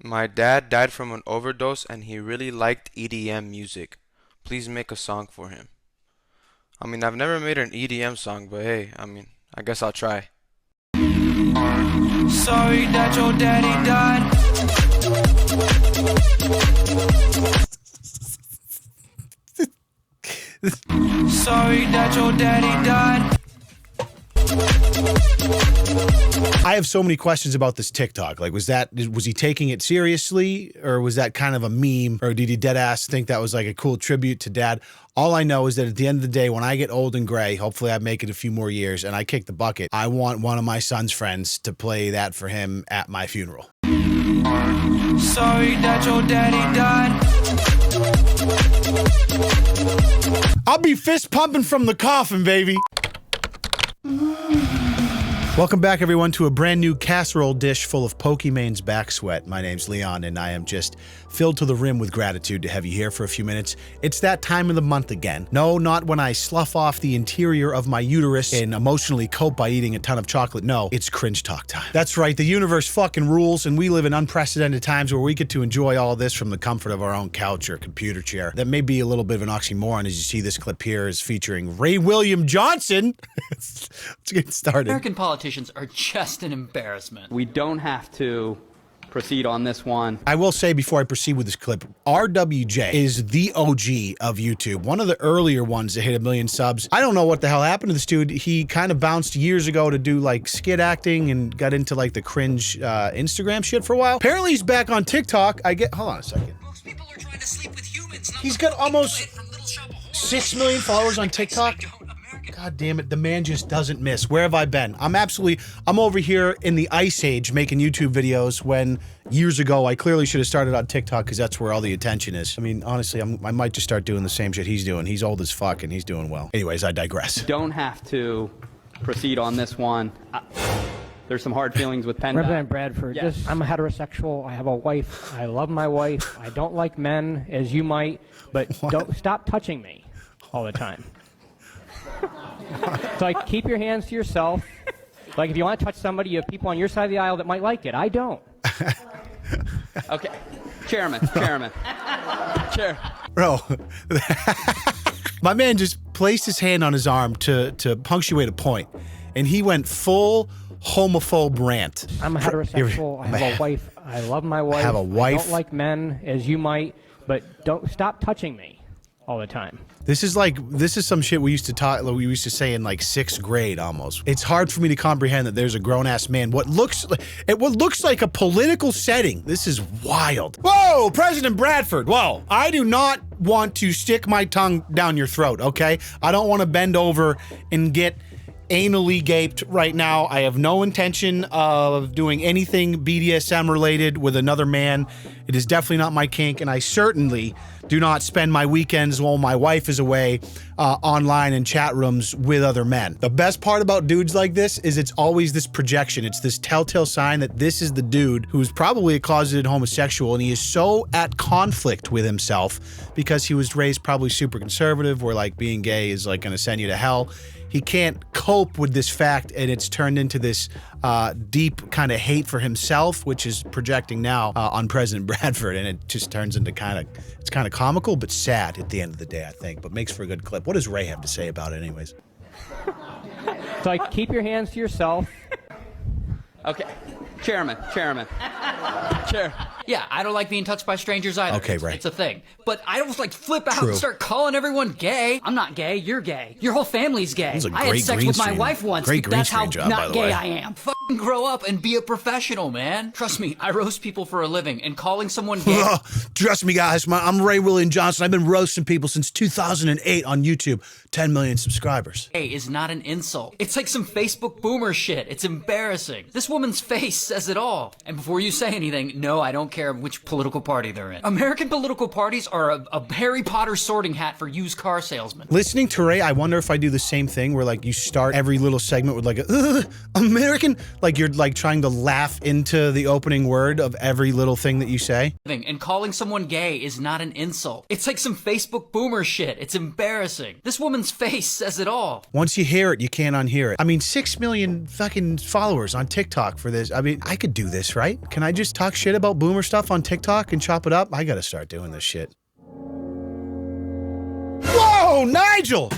My dad died from an overdose and he really liked EDM music. Please make a song for him. I mean, I've never made an EDM song, but hey, I mean, I guess I'll try. Sorry that your daddy died. Sorry that your daddy died. I have so many questions about this TikTok. Like, was he taking it seriously, or was that kind of a meme, or did he dead ass think that was like a cool tribute to dad? All I know is that at the end of the day, when I get old and gray, hopefully I make it a few more years and I kick the bucket, I want one of my son's friends to play that for him at my funeral. Sorry that your daddy died. I'll be fist pumping from the coffin, baby. Welcome back, everyone, to a brand new casserole dish full of Pokemon's back sweat. My name's Leon, and I am just filled to the rim with gratitude to have you here for a few minutes. It's that time of the month again. No, not when I slough off the interior of my uterus and emotionally cope by eating a ton of chocolate. No, it's cringe talk time. That's right, the universe fucking rules, and we live in unprecedented times where we get to enjoy all this from the comfort of our own couch or computer chair. That may be a little bit of an oxymoron, as you see this clip here is featuring Ray William Johnson. Let's get started. American politicians are just an embarrassment. We don't have to proceed on this one. I will say before I proceed with this clip, RWJ is the OG of YouTube. One of the earlier ones that hit 1 million subs. I don't know what the hell happened to this dude. He kind of bounced years ago to do like skit acting and got into like the cringe Instagram shit for a while. Apparently he's back on TikTok. Hold on a second. Most people are trying to sleep with humans. He's got almost 6 million followers on TikTok. God damn it, the man just doesn't miss. Where have I been? I'm over here in the ice age making YouTube videos when years ago I clearly should have started on TikTok because that's where all the attention is. I mean, honestly, I might just start doing the same shit he's doing. He's old as fuck and he's doing well. Anyways, I digress. Don't have to proceed on this one. There's some hard feelings with Penn. Representative Bradford, Yes. I'm a heterosexual. I have a wife. I love my wife. I don't like men, as you might, but don't stop touching me all the time. So like, keep your hands to yourself. Like, if you want to touch somebody, you have people on your side of the aisle that might like it. I don't. Okay. Chairman. Chair. Bro, my man just placed his hand on his arm to punctuate a point, and he went full homophobe rant. I'm a heterosexual. I have a wife. I love my wife. I have a wife. I don't like men, as you might, but don't stop touching me all the time. This is some shit we used to say in like 6th grade almost. It's hard for me to comprehend that there's a grown-ass man. What looks like a political setting. This is wild. Whoa, President Bradford. Whoa, I do not want to stick my tongue down your throat, okay? I don't want to bend over and get anally gaped right now. I have no intention of doing anything BDSM related with another man. It is definitely not my kink, and I certainly do not spend my weekends while my wife is away online in chat rooms with other men. The best part about dudes like this is it's always this projection. It's this telltale sign that this is the dude who's probably a closeted homosexual, and he is so at conflict with himself because he was raised probably super conservative, where like being gay is like gonna send you to hell. He can't cope with this fact, and it's turned into this deep kind of hate for himself, which is projecting now on President Bradford, and it just turns into it's kind of comical, but sad at the end of the day, I think, but makes for a good clip. What does Ray have to say about it anyways? So like, keep your hands to yourself. Okay. Chairman. Chair. Yeah, I don't like being touched by strangers either. Okay, right. It's a thing. But I don't like flip out True. and start calling everyone gay. I'm not gay. You're gay. Your whole family's gay. That was a I had great sex green with my screen. wife once. Great green That's how screen job, by not the gay way. I am. Fucking grow up and be a professional, man. Trust me, I roast people for a living, and calling someone gay. Trust me, guys. I'm Ray William Johnson. I've been roasting people since 2008 on YouTube. 10 million subscribers. Gay is not an insult. It's like some Facebook boomer shit. It's embarrassing. This woman's face says it all. And before you say anything, no, I don't care which political party they're in. American political parties are a Harry Potter sorting hat for used car salesmen. Listening to Ray, I wonder if I do the same thing where like you start every little segment with like a American Like you're like trying to laugh into the opening word of every little thing that you say. And calling someone gay is not an insult. It's like some Facebook boomer shit. It's embarrassing. This woman's face says it all. Once you hear it, you can't unhear it. I mean, 6 million fucking followers on TikTok for this. I mean, I could do this, right? Can I just talk shit about boomer stuff on TikTok and chop it up? I gotta start doing this shit. Whoa, Nigel!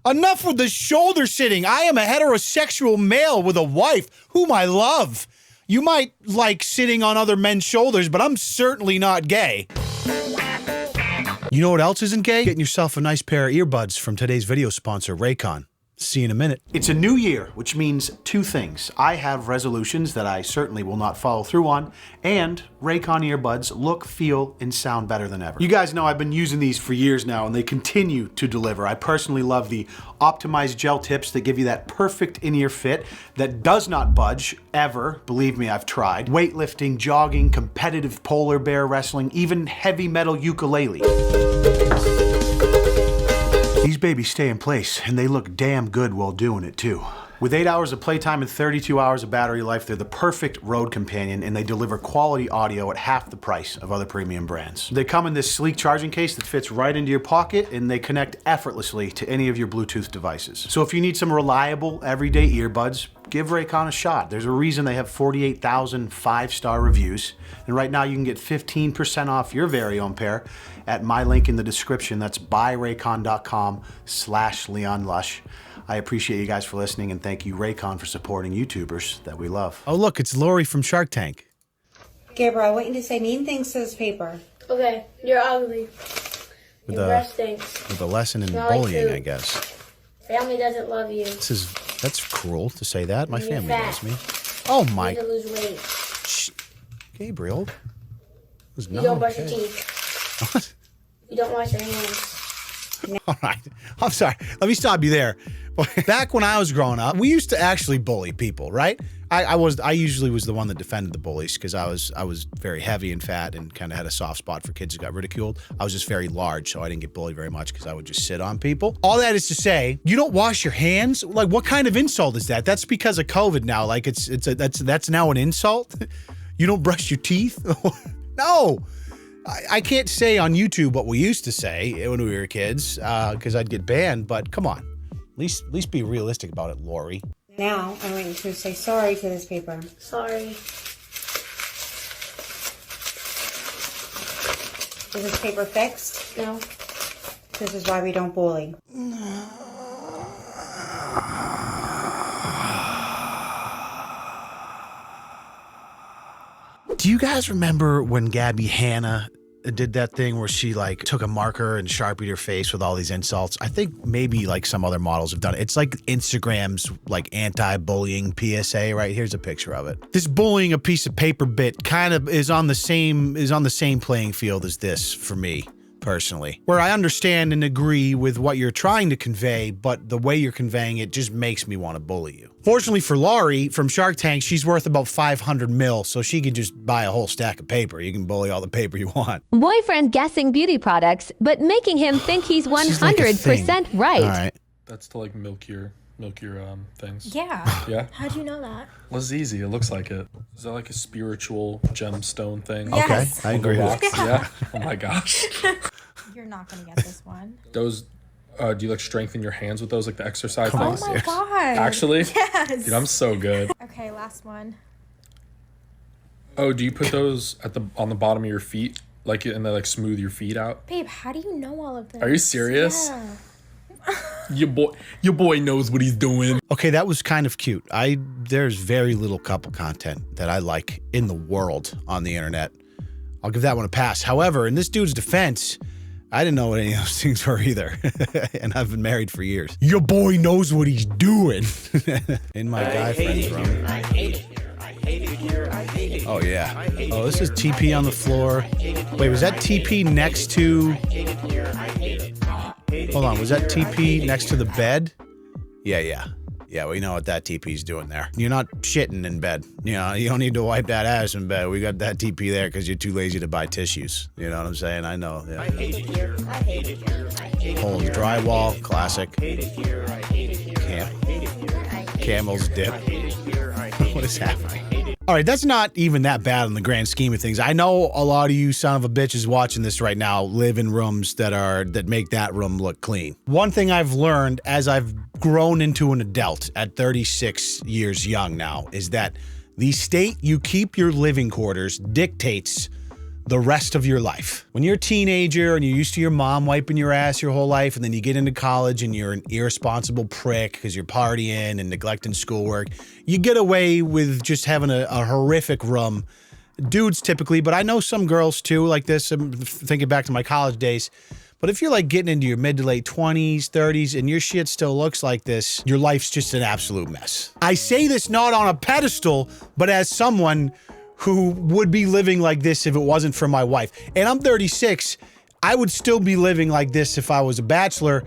Enough with the shoulder sitting. I am a heterosexual male with a wife whom I love. You might like sitting on other men's shoulders, but I'm certainly not gay. You know what else isn't gay? Getting yourself a nice pair of earbuds from today's video sponsor, Raycon. See you in a minute. It's a new year, which means two things. I have resolutions that I certainly will not follow through on, and Raycon earbuds look, feel, and sound better than ever. You guys know I've been using these for years now, and they continue to deliver. I personally love the optimized gel tips that give you that perfect in-ear fit that does not budge, ever. Believe me, I've tried. Weightlifting, jogging, competitive polar bear wrestling, even heavy metal ukulele. These babies stay in place, and they look damn good while doing it too. With 8 hours of playtime and 32 hours of battery life, they're the perfect road companion, and they deliver quality audio at half the price of other premium brands. They come in this sleek charging case that fits right into your pocket, and they connect effortlessly to any of your Bluetooth devices. So if you need some reliable, everyday earbuds, give Raycon a shot. There's a reason they have 48,000 five-star reviews, and right now you can get 15% off your very own pair at my link in the description. That's buyraycon.com/LeonLush. I appreciate you guys for listening, and thank you, Raycon, for supporting YouTubers that we love. Oh, look, it's Lori from Shark Tank. Gabriel, I want you to say mean things to this paper. Okay, you're ugly. With Your breath stinks. with a lesson in Smell like bullying, poop. I guess. Family doesn't love you. That's cruel to say that. My You're family fat. loves me. Oh You my, need to lose weight. Gabriel. Was You not don't brush your okay. teeth. You don't wash your hands. All right. I'm sorry. Let me stop you there. Back when I was growing up, we used to actually bully people, right? I usually was the one that defended the bullies because I was very heavy and fat and kind of had a soft spot for kids who got ridiculed. I was just very large, so I didn't get bullied very much because I would just sit on people. All that is to say, you don't wash your hands? Like, what kind of insult is that? That's because of COVID now. Like, that's now an insult? You don't brush your teeth? No. I can't say on YouTube what we used to say when we were kids because I'd get banned, but come on. At least be realistic about it, Lori. Now, I want you to say sorry to this paper. Sorry. Is this paper fixed? No. This is why we don't bully. Do you guys remember when Gabby Hanna did that thing where she like took a marker and sharpied her face with all these insults? I think maybe like some other models have done it. It's like Instagram's like anti-bullying PSA, right? Here's a picture of it. This bullying a piece of paper bit kind of is on the same playing field as this for me. Personally, where I understand and agree with what you're trying to convey, but the way you're conveying it just makes me want to bully you. Fortunately for Laurie from Shark Tank, she's worth about 500 mil, so she can just buy a whole stack of paper. You can bully all the paper you want. Boyfriend guessing beauty products, but making him think he's 100% right. All right. That's to like milk your things. Yeah. Yeah? How'd you know that? Well, it's easy. It looks like it. Is that like a spiritual gemstone thing? Yes. Okay, I agree with Rocks? Yeah. Oh my gosh. You're not gonna get this one. Those, do you like strengthen your hands with those, like the exercise things? Oh my god. Actually? Yes. Dude, I'm so good. Okay, last one. Oh, do you put those on the bottom of your feet, like, and they like smooth your feet out? Babe, how do you know all of this? Are you serious? Yeah. Your boy knows what he's doing. Okay, that was kind of cute. There's very little couple content that I like in the world on the internet. I'll give that one a pass. However, in this dude's defense, I didn't know what any of those things were either. And I've been married for years. Your boy knows what he's doing. In my guy friends room. Oh, yeah. Oh, this is TP on the floor. Wait, was that TP next to... Hold on, was that TP next to the bed? Yeah, we know what that TP's doing there. You're not shitting in bed. You know, you don't need to wipe that ass in bed. We got that TP there because you're too lazy to buy tissues. You know what I'm saying? I know. Yeah. Hole in the drywall, classic. Camel's dip. What is happening? All right, that's not even that bad in the grand scheme of things. I know a lot of you son of a bitches watching this right now live in rooms that make that room look clean. One thing I've learned as I've grown into an adult at 36 years young now is that the state you keep your living quarters dictates the rest of your life. When you're a teenager and you're used to your mom wiping your ass your whole life, and then you get into college and you're an irresponsible prick because you're partying and neglecting schoolwork, you get away with just having a horrific room. Dudes typically, but I know some girls too like this. I'm thinking back to my college days. But if you're like getting into your mid to late 20s, 30s, and your shit still looks like this, your life's just an absolute mess. I say this not on a pedestal, but as someone who would be living like this if it wasn't for my wife. And I'm 36. I would still be living like this if I was a bachelor.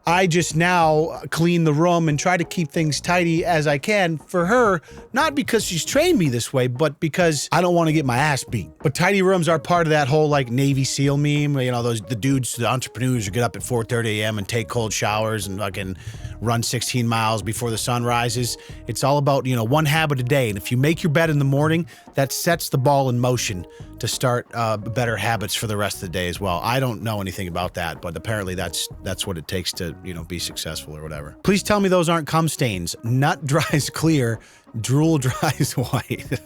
I just now clean the room and try to keep things tidy as I can for her, not because she's trained me this way, but because I don't want to get my ass beat. But tidy rooms are part of that whole like Navy SEAL meme, you know, the dudes, the entrepreneurs who get up at 4:30 a.m. and take cold showers and fucking run 16 miles before the sun rises. It's all about, you know, one habit a day. And if you make your bed in the morning, that sets the ball in motion to start better habits for the rest of the day as well. I don't know anything about that, but apparently that's what it takes to, you know, be successful or whatever. Please tell me those aren't cum stains. Nut dries clear, drool dries white.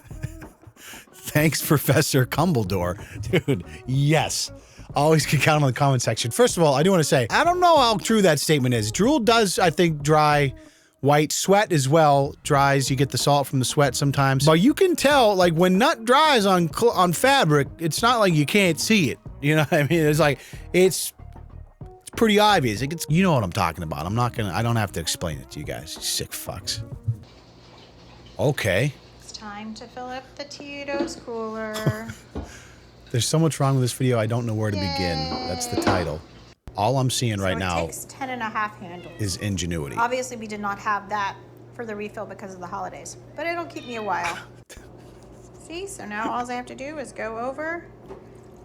Thanks, Professor Cumbledore. Dude, yes. Always can count on the comment section. First of all, I do want to say, I don't know how true that statement is. Drool does, I think, dry white. Sweat as well dries. You get the salt from the sweat sometimes. But you can tell, like, when nut dries on fabric, it's not like you can't see it. You know what I mean? It's like, it's pretty obvious. You know what I'm talking about. I don't have to explain it to you guys, you sick fucks. Okay. It's time to fill up the Tito's cooler. There's so much wrong with this video, I don't know where to begin. That's the title. All I'm seeing right now It takes 10 and a half handles. is ingenuity. Obviously, we did not have that for the refill because of the holidays, but it'll keep me a while. See, so now all I have to do is go over,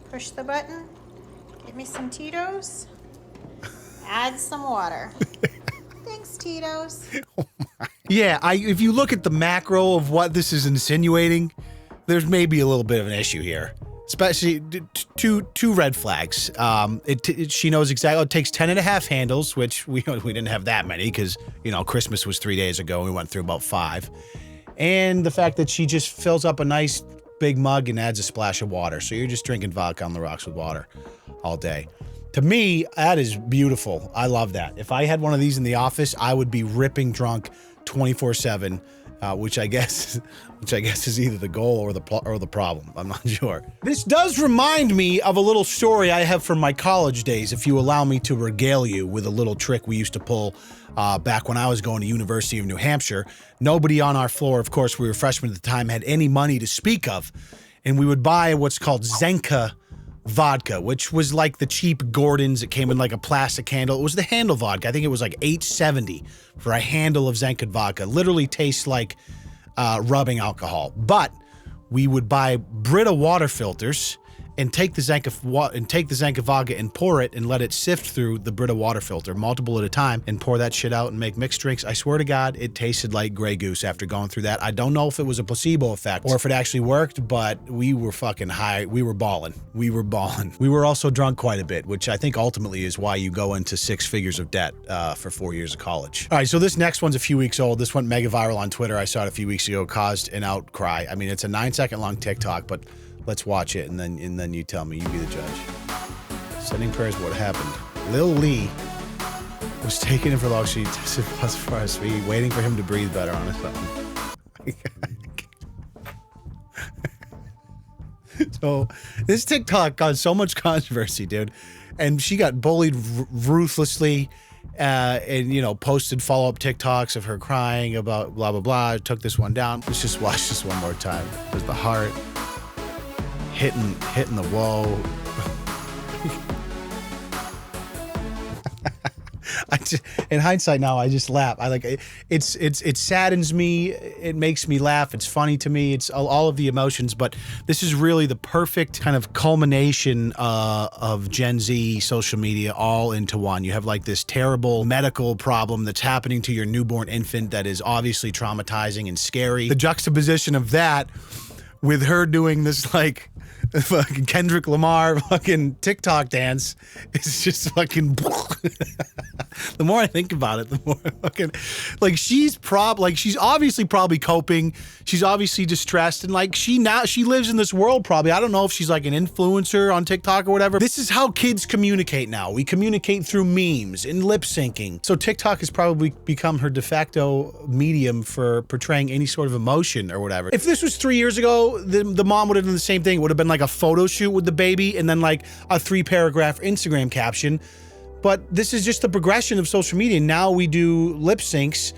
push the button, get me some Tito's, add some water. Thanks, Tito's. Yeah, if you look at the macro of what this is insinuating, there's maybe a little bit of an issue here. Especially two red flags. She knows exactly. It takes 10 and a half handles, which we didn't have that many because, you know, Christmas was 3 days ago. We went through about 5. And the fact that she just fills up a nice big mug and adds a splash of water. So you're just drinking vodka on the rocks with water all day. To me, that is beautiful. I love that. If I had one of these in the office, I would be ripping drunk 24/7. Which I guess is either the goal or the problem. I'm not sure. This does remind me of a little story I have from my college days, if you allow me to regale you with a little trick we used to pull back when I was going to University of New Hampshire. Nobody on our floor, of course, we were freshmen at the time, had any money to speak of, and we would buy what's called Zenka vodka, which was like the cheap Gordon's. It came in like a plastic handle. It was the handle vodka. I think it was like $8.70 for a handle of Zenka vodka. Literally tastes like rubbing alcohol. But we would buy Brita water filters and take the Zenka vodka and pour it and let it sift through the Brita water filter, multiple at a time, and pour that shit out and make mixed drinks. I swear to God, it tasted like Grey Goose after going through that. I don't know if it was a placebo effect or if it actually worked, but we were fucking high. We were balling. We were also drunk quite a bit, which I think ultimately is why you go into 6 figures of debt for 4 years of college. All right, so this next one's a few weeks old. This went mega viral on Twitter. I saw it a few weeks ago, caused an outcry. I mean, it's a 9-second long TikTok, but let's watch it, and then you tell me. You be the judge. Sending prayers what happened. Lil Lee was taken in for long. She tested positive for RSV, waiting for him to breathe better on his phone. So this TikTok caused so much controversy, dude. And she got bullied ruthlessly and, you know, posted follow-up TikToks of her crying about blah, blah, blah. I took this one down. Let's just watch this one more time. There's the heart. Hitting the wall. in hindsight now, I just laugh. I like it saddens me. It makes me laugh. It's funny to me. It's all of the emotions. But this is really the perfect kind of culmination of Gen Z social media all into one. You have like this terrible medical problem that's happening to your newborn infant that is obviously traumatizing and scary. The juxtaposition of that with her doing this like fucking Kendrick Lamar fucking TikTok dance is just fucking the more I think about it, the more fucking like she's obviously probably coping. She's obviously distressed and like she lives in this world probably. I don't know if she's like an influencer on TikTok or whatever. This is how kids communicate now. We communicate through memes and lip syncing. So TikTok has probably become her de facto medium for portraying any sort of emotion or whatever. If this was 3 years ago, the mom would have done the same thing. It would have been like a photo shoot with the baby and then like a 3-paragraph Instagram caption. But this is just the progression of social media. Now we do lip syncs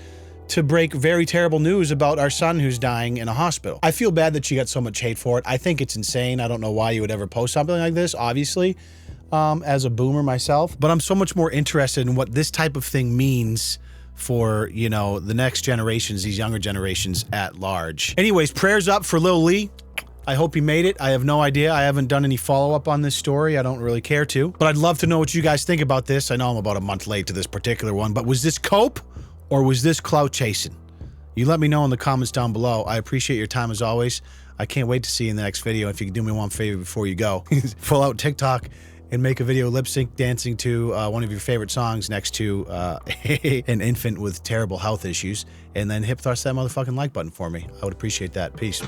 to break very terrible news about our son who's dying in a hospital. I feel bad that she got so much hate for it. I think it's insane. I don't know why you would ever post something like this, obviously, as a boomer myself. But I'm so much more interested in what this type of thing means for, you know, the next generations, these younger generations at large. Anyways, prayers up for Lil Lee. I hope he made it. I have no idea. I haven't done any follow-up on this story. I don't really care to. But I'd love to know what you guys think about this. I know I'm about a month late to this particular one, but was this cope or was this clout chasing? You let me know in the comments down below. I appreciate your time as always. I can't wait to see you in the next video. If you could do me one favor before you go, pull out TikTok and make a video lip sync dancing to one of your favorite songs next to an infant with terrible health issues, and then hip thrust that motherfucking like button for me. I would appreciate that. Peace.